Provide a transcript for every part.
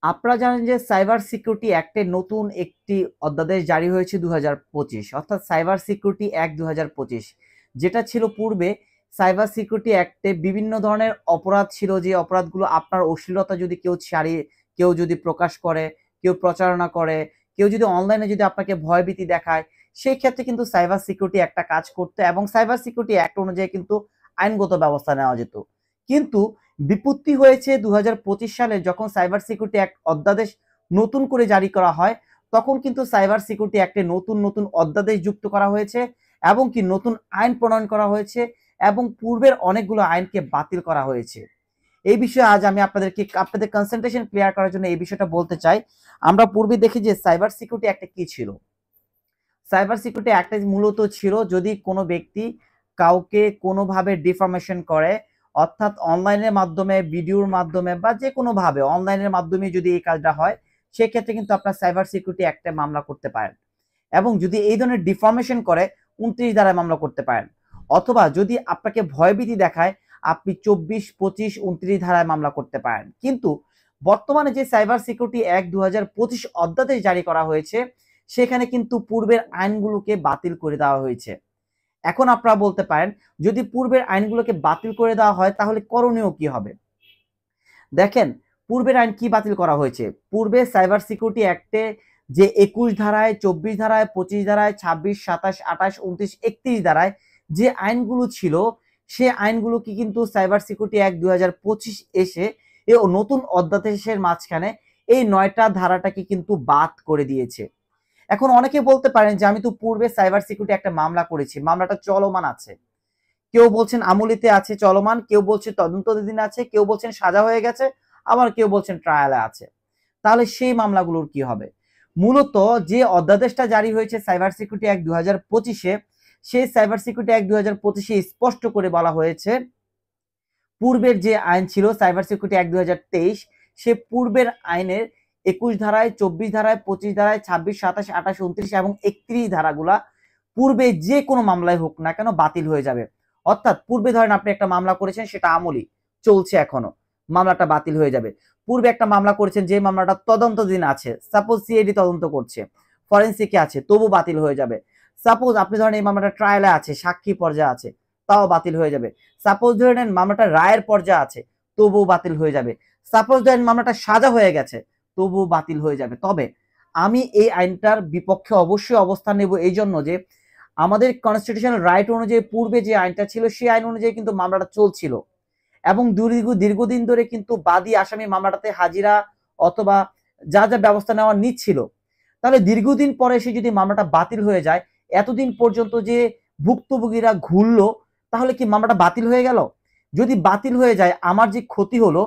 আপনারা জানেন যে সাইবার সিকিউরিটি অ্যাক্টে নতুন একটি অধ্যাদেশ জারি হয়েছে 2025, অর্থাৎ সাইবার সিকিউরিটি অ্যাক্ট 2025, যেটা ছিল পূর্বে সাইবার সিকিউরিটি অ্যাক্টে বিভিন্ন ধরনের অপরাধ ছিল, যে অপরাধগুলো আপনার অশ্লীলতা যদি কেউ ছাড়িয়ে, কেউ যদি প্রকাশ করে, কেউ প্রচারণা করে, কেউ যদি অনলাইনে যদি আপনাকে ভয়ভীতি দেখায়, সেই ক্ষেত্রে কিন্তু সাইবার সিকিউরিটি একটা কাজ করতে এবং সাইবার সিকিউরিটি অ্যাক্ট অনুযায়ী কিন্তু আইনগত ব্যবস্থা নেওয়া যেত। কিন্তু বিপত্তি হয়েছে 2025 সালে যখন সাইবার সিকিউরিটি অ্যাক্ট অধ্যাদেশ নতুন করে জারি করা হয়, তখন কিন্তু সাইবার সিকিউরিটি অ্যাক্টে নতুন নতুন অধ্যাদেশ যুক্ত করা হয়েছে এবং কি নতুন আইন প্রণয়ন করা হয়েছে এবং পূর্বের অনেকগুলো আইনকে বাতিল করা হয়েছে। এই বিষয়ে আজ আমি আপনাদের কনসেন্ট্রেশন ক্লিয়ার করার জন্য এই বিষয়টা বলতে চাই। আমরা পূর্বে দেখি যে সাইবার সিকিউরিটি অ্যাক্টে কি ছিল। সাইবার সিকিউরিটি অ্যাক্টে মূলত ছিল, যদি কোনো ব্যক্তি কাউকে কোনোভাবে ডিফরমেশন করে, অর্থাৎ অনলাইনের মাধ্যমে, ভিডিওর মাধ্যমে বা যে কোনোভাবে অনলাইনের মাধ্যমে যদি এই কাজটা হয়, সেক্ষেত্রে কিন্তু আপনার সাইবার সিকিউরিটি অ্যাক্টে মামলা করতে পারেন। এবং যদি এই ধরনের ডিফরমেশন করে 29 ধারায় মামলা করতে পারেন, অথবা যদি আপনাকে ভয়ভীতি দেখায় আপনি 24, 25, 29 ধারায় মামলা করতে পারেন। কিন্তু বর্তমানে যে সাইবার সিকিউরিটি অ্যাক্ট 2025 অধ্যাদেশ জারি করা হয়েছে, সেখানে কিন্তু পূর্বের আইনগুলোকে বাতিল করে দেওয়া হয়েছে। এখন আপনারা বলতে পারেন, যদি পূর্বের আইনগুলোকে বাতিল করে দেওয়া হয় তাহলে করণীয় কি হবে? দেখেন, পূর্বের আইন কি বাতিল করা হয়েছে। পূর্বে সাইবার সিকিউরিটি অ্যাক্টে যে 21 ধারায়, 24 ধারায়, 25 ধারায়, 26, 27, 28, 29, 31 ধারায় যে আইনগুলো ছিল, সে আইনগুলোকে কিন্তু সাইবার সিকিউরিটি অ্যাক্ট 2025 এসে এ নতুন অধ্যাদেশের মাঝখানে এই 9টা ধারাটাকে কিন্তু বাদ করে দিয়েছে। এখন অনেকে বলতে পারেন যে আমি তো পূর্বে সাইবার সিকিউরিটি একটা মামলা করেছি, মামলাটা চলমান আছে। কেউ বলছেন আমলিতে আছে, চলমান, কেউ বলছে তদন্তাধীন আছে, কেউ বলছেন সাজা হয়ে গেছে, আবার কেউ বলছেন ট্রায়ালে আছে। তাহলে সেই মামলাগুলোর কি হবে? মূলত যে অধ্যাদেশটা জারি হয়েছে সাইবার সিকিউরিটি অ্যাক্ট 2025-এ, সেই সাইবার সিকিউরিটি অ্যাক্ট 2025-এ স্পষ্ট করে বলা হয়েছে, পূর্বের যে আইন ছিল সাইবার সিকিউরিটি অ্যাক্ট 2023, সে পূর্বের আইনের 21 ধারায়, 24 ধারায়, 25 ধারায়, 26, 27, 28, 29 এবং 31 ধারাগুলা পূর্বে যে কোনো মামলায় হোক না কেন বাতিল হয়ে যাবে। অর্থাৎ পূর্বে ধরেন আপনি একটা মামলা করেছেন, সেটা আমলি চলছে এখনো, মামলাটা বাতিল হয়ে যাবে। পূর্বে একটা মামলা করেছেন, যে মামলাটা তদন্তাধীন আছে, সাপোজ সিআইডি তদন্ত করছে, ফরেন্সিকে আছে, তবু বাতিল হয়ে যাবে। সাপোজ আপনি ধরেন এই মামলাটা ট্রায়ালে আছে, সাক্ষী পর্যায়ে আছে, তাও বাতিল হয়ে যাবে। সাপোজ ধরে নেন মামলাটা রায়ের পর্যায়ে আছে, তবুও বাতিল হয়ে যাবে। সাপোজ ধরেন মামলাটা সাজা হয়ে গেছে, তবুও বাতিল হয়ে যাবে। তবে আমি এই আইনটার বিপক্ষে অবশ্যই অবস্থান নেব, এই জন্য যে আমাদের কনস্টিটিউশনাল রাইট অনুযায়ী পূর্বে যে আইনটা ছিল, সেই আইন অনুযায়ী কিন্তু মামলাটা চলছিল এবং দীর্ঘদিন ধরে কিন্তু বাদী আসামি মামলাটাতে হাজিরা অথবা যা যা ব্যবস্থা নেওয়া নিচ্ছিল। তাহলে দীর্ঘদিন পরে এসে যদি মামলাটা বাতিল হয়ে যায়, এতদিন পর্যন্ত যে ভুক্তভোগীরা ঘুরলো, তাহলে কি মামলাটা বাতিল হয়ে গেল? যদি বাতিল হয়ে যায়, আমার যে ক্ষতি হলো,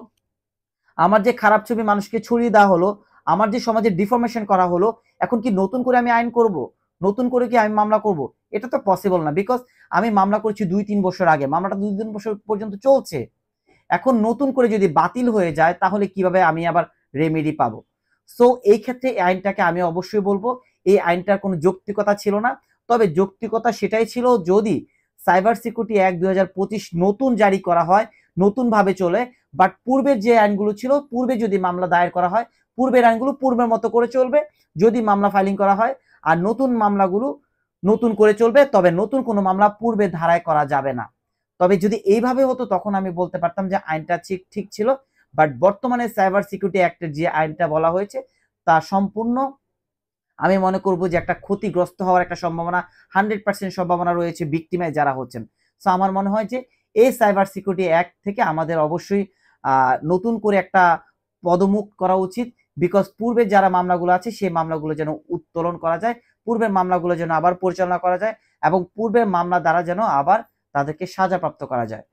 আমার যে খারাপ ছবি মানুষকে ছড়িয়ে দেওয়া হলো, আমার যে সমাজে ডিফরমেশন করা হলো, এখন কি নতুন করে আমি আইন করব, নতুন করে কি আমি মামলা করব? এটা তো পসিবল না। বিকজ আমি মামলা করছি 2-3 বছর আগে, মামলাটা 2-3 বছর পর্যন্ত চলছে। এখন নতুন করে যদি বাতিল হয়ে যায়, তাহলে কিভাবে আমি আবার রেমেডি পাবো? সো এই ক্ষেত্রে এই আইনটাকে আমি অবশ্যই বলবো, এই আইনটার কোনো যৌক্তিকতা ছিল না। তবে যৌক্তিকতা সেটাই ছিল, যদি সাইবার সিকিউরিটি অ্যাক্ট 2025 নতুন জারি করা হয়, নতুন ভাবে চলে, বাট পূর্বের যে আইনগুলো ছিল, পূর্বে যদি মামলা দায়ের করা হয়, পূর্বের আইনগুলো পূর্বের মতো করে চলবে যদি মামলা ফাইলিং করা হয়, আর নতুন মামলাগুলো নতুন করে চলবে। তবে নতুন কোনো মামলা পূর্বের ধারায় করা যাবে না। তবে যদি এইভাবে হতো, তখন আমি বলতে পারতাম যে আইনটা ঠিক ঠিক ছিল। বাট বর্তমানে সাইবার সিকিউরিটি অ্যাক্টের যে আইনটা বলা হয়েছে, তা সম্পূর্ণ আমি মনে করব যে একটা ক্ষতিগ্রস্ত হওয়ার একটা সম্ভাবনা, 100% সম্ভাবনা রয়েছে ভিকটিমাইজ যারা হচ্ছেন। সো আমার মনে হয় যে এই সাইবার সিকিউরিটি অ্যাক্ট থেকে আমাদের অবশ্যই নতুন করে একটা পদমুখ করা উচিত। বিকজ পূর্বের যারা মামলাগুলো আছে, সেই মামলাগুলো যেন উত্তোলন করা যায়, পূর্বের মামলাগুলো যেন আবার পরিচালনা করা যায় এবং পূর্বের মামলা দ্বারা যেন আবার তাদেরকে সাজাপ্রাপ্ত করা যায়।